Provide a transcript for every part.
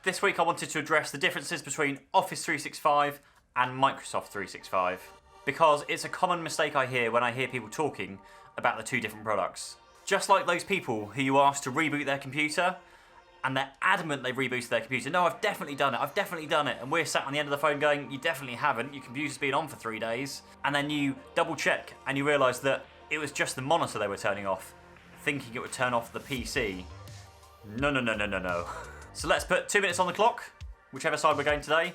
This week I wanted to address the differences between Office 365 and Microsoft 365 because it's a common mistake I hear when I hear people talking about the two different products. Just like those people who you ask to reboot their computer and they're adamant they've rebooted their computer. No, I've definitely done it. And we're sat on the end of the phone going, you definitely haven't. Your computer's been on for 3 days. And then you double check and you realise that it was just the monitor they were turning off, thinking it would turn off the PC. No. So let's put 2 minutes on the clock, whichever side we're going today.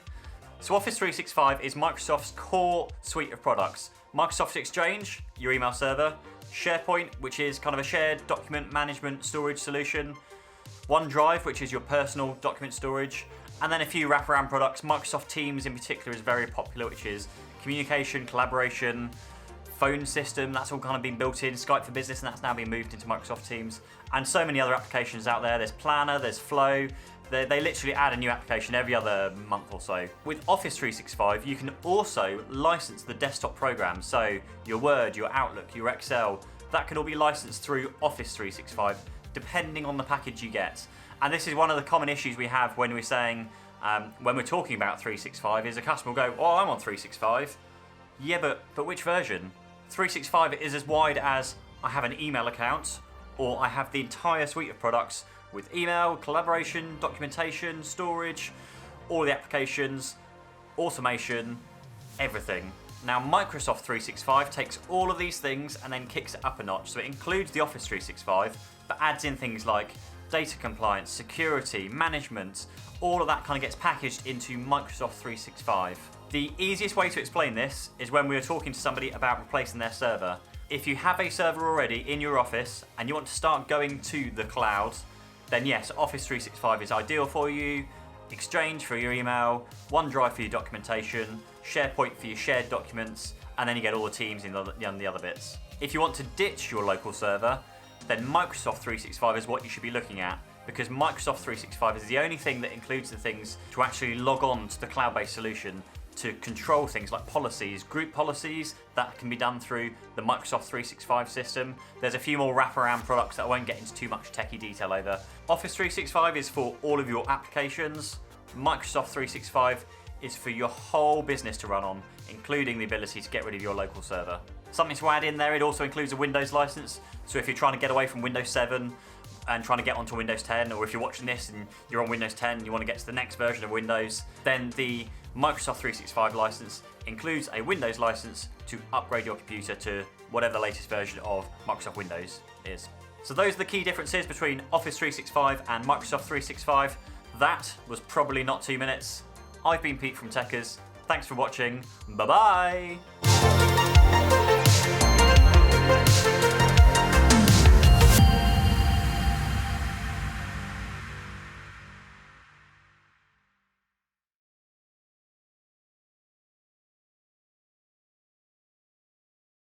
So Office 365 is Microsoft's core suite of products. Microsoft Exchange, your email server. SharePoint, which is kind of a shared document management storage solution. OneDrive, which is your personal document storage. And then a few wraparound products. Microsoft Teams in particular is very popular, which is communication, collaboration, phone system, that's all kind of been built in. Skype for Business, and that's now been moved into Microsoft Teams. And so many other applications out there. There's Planner, there's Flow. They literally add a new application every other month or so. With Office 365, you can also license the desktop programs. So your Word, your Outlook, your Excel, that can all be licensed through Office 365, depending on the package you get. And this is one of the common issues we have when we're saying, when we're talking about 365, is a customer will go, oh, I'm on 365. Yeah, but which version? 365 is as wide as I have an email account, or I have the entire suite of products with email, collaboration, documentation, storage, all the applications, automation, everything. Now Microsoft 365 takes all of these things and then kicks it up a notch. So it includes the Office 365, but adds in things like data compliance, security, management, all of that kind of gets packaged into Microsoft 365. The easiest way to explain this is when we were talking to somebody about replacing their server. If you have a server already in your office and you want to start going to the cloud, then yes, Office 365 is ideal for you. Exchange for your email, OneDrive for your documentation, SharePoint for your shared documents, and then you get all the Teams and the other bits. If you want to ditch your local server, then Microsoft 365 is what you should be looking at, because Microsoft 365 is the only thing that includes the things to actually log on to the cloud-based solution to control things like policies, group policies, that can be done through the Microsoft 365 system. There's a few more wraparound products that I won't get into too much techie detail over. Office 365 is for all of your applications. Microsoft 365 is for your whole business to run on, including the ability to get rid of your local server. Something to add in there, it also includes a Windows license. So if you're trying to get away from Windows 7 and trying to get onto Windows 10, or if you're watching this and you're on Windows 10 and you want to get to the next version of Windows, then the Microsoft 365 license includes a Windows license to upgrade your computer to whatever the latest version of Microsoft Windows is. So those are the key differences between Office 365 and Microsoft 365. That was probably not 2 minutes. I've been Pete from Techers. Thanks for watching. Bye-bye.